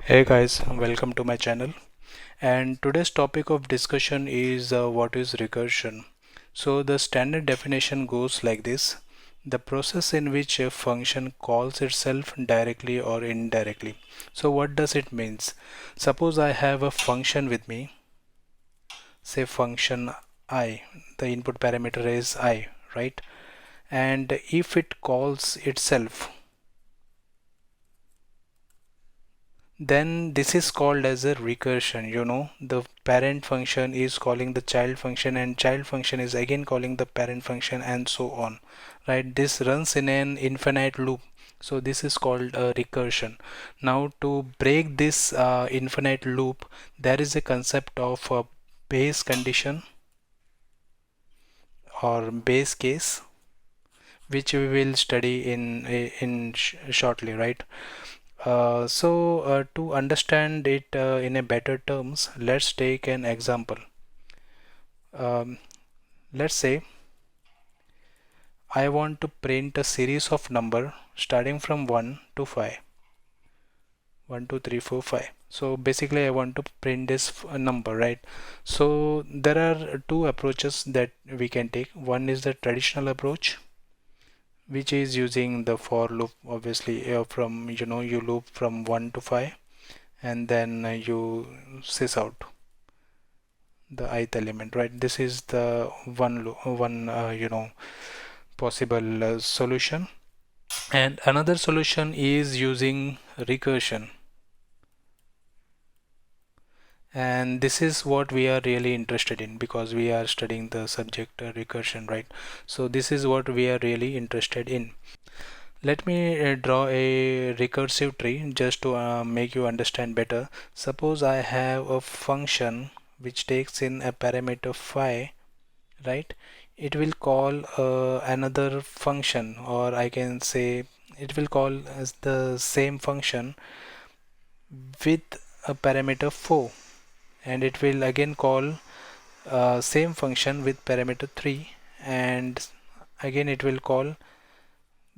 Hey guys, welcome to my channel. And today's topic of discussion is what is recursion. So the standard definition goes like this: the process in which a function calls itself directly or indirectly. So what does it means? Suppose I have a function with me, say function I. The input parameter is I, right? And if it calls itself, then this is called as a recursion. The parent function is calling the child function, and child function is again calling the parent function, and so on, right? This runs in an infinite loop, so this is called a recursion. Now to break this infinite loop, there is a concept of a base condition or base case, which we will study in shortly, right? To understand it in a better terms, let's take an example. Um, let's say I want to print a series of number starting from 1 to 5. 1, 2, 3, 4, 5. So basically I want to print this number, right? So there are two approaches that we can take. One is the traditional approach, which is using the for loop, obviously, from you loop from 1 to 5, and then you sys out the ith element, right? This is the one possible solution. And another solution is using recursion, and this is what we are really interested in because we are studying the subject recursion, right? So this is what we are really interested in. Let me draw a recursive tree just to make you understand better. Suppose I have a function which takes in a parameter phi, right? It will call another function, or I can say it will call as the same function with a parameter 4, and it will again call same function with parameter 3, and again it will call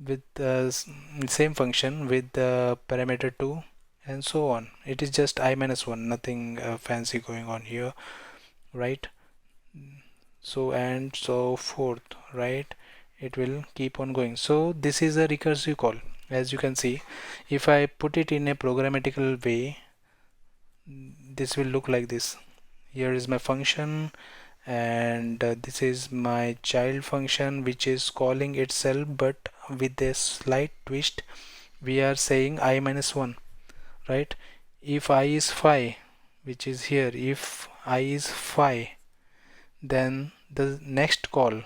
with the same function with the parameter 2, and so on. It is just I minus 1, nothing fancy going on here, right? So and so forth, right? It will keep on going. So this is a recursive call. As you can see, if I put it in a programmatical way, this will look like this. Here is my function, and this is my child function which is calling itself, but with a slight twist. We are saying I minus 1, right? If I is 5, which is here, if I is 5, then the next call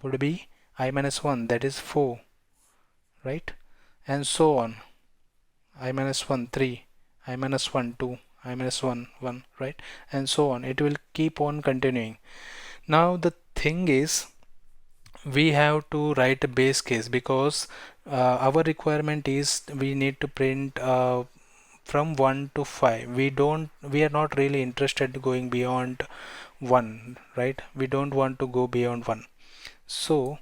would be I minus 1, that is 4, right? And so on. I minus 1, 3, I minus 1, 2, I minus 1, 1, right? And so on. It will keep on continuing. Now the thing is, we have to write a base case because our requirement is we need to print from 1 to 5. We are not really interested going beyond 1, right? We don't want to go beyond 1. So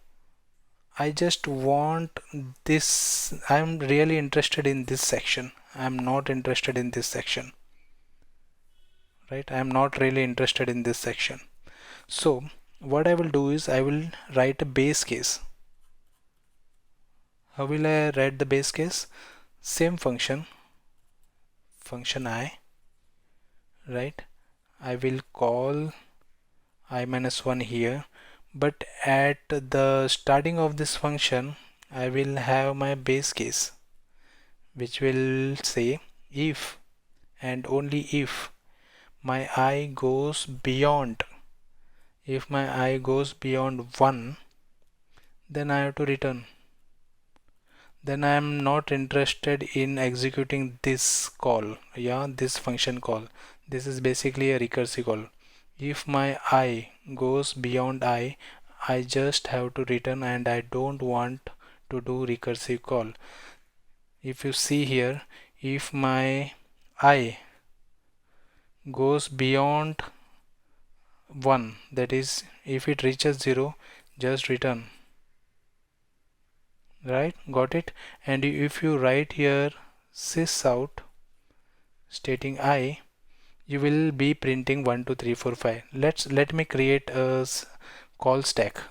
I just want this. I'm really interested in this section. I'm not interested in this section, right? I'm not really interested in this section. So what I will do is I will write a base case. How will I write the base case? Same function, function I, right? I will call I minus 1 here, but at the starting of this function, I will have my base case, which will say if and only if my I goes beyond, if my I goes beyond 1, then I have to return. Then I am not interested in executing this call, yeah, this function call. This is basically a recursive call. If my I goes beyond I just have to return, and I don't want to do recursive call. If you see here, if my I goes beyond 1, that is if it reaches 0, just return, right? Got it? And if you write here sys out, stating I, you will be printing 1 2 3 4 5. Let me create a call stack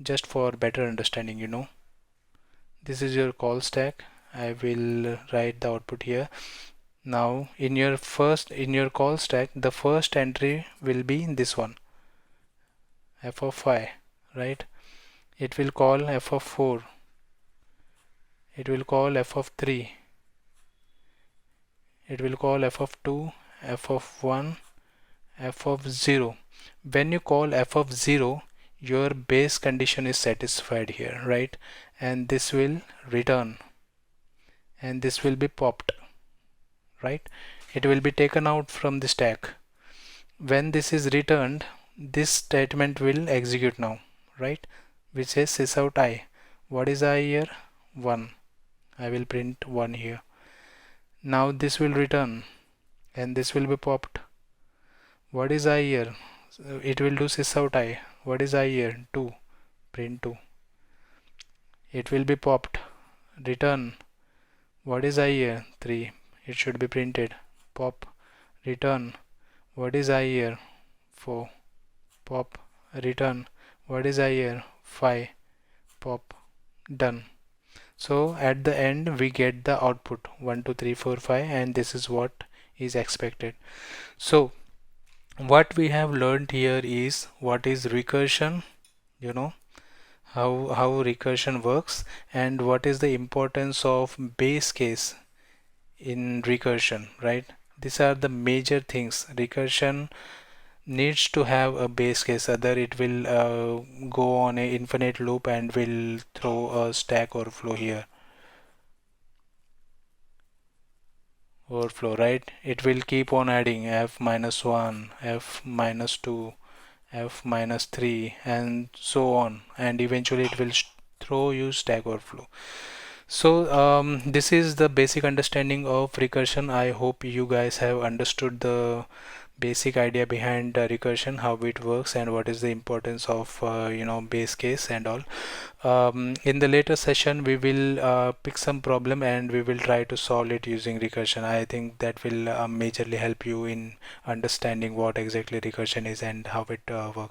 just for better understanding. This is your call stack. I will write the output here. Now in your call stack, the first entry will be this one, f of 5, right? It will call f of 4, it will call f of 3, it will call f of 2, f of 1, f of 0. When you call f of 0, your base condition is satisfied here, right? And this will return, and this will be popped, right? It will be taken out from the stack. When this is returned, this statement will execute now, right? Which says sysout I. What is I here? 1. I will print 1 here. Now this will return, and this will be popped. What is I here? So it will do sysout I. What is I here? 2. Print 2. It will be popped. Return. What is I here? 3. It should be printed. Pop. Return. What is I here? 4. Pop. Return. What is I here? 5. Pop. Done. So at the end we get the output 1 2 3 4 5, and this is what is expected. So what we have learned here is what is recursion, you know, how recursion works, and what is the importance of base case in recursion, right? These are the major things. Recursion needs to have a base case, other it will go on a infinite loop and will throw a stack overflow here. Overflow, right? It will keep on adding f minus 1, f minus 2, f minus 3, and so on, and eventually it will throw you stack overflow. So this is the basic understanding of recursion. I hope you guys have understood the basic idea behind recursion, how it works, and what is the importance of base case and all. In the later session we will pick some problem and we will try to solve it using recursion. I think that will majorly help you in understanding what exactly recursion is and how it works.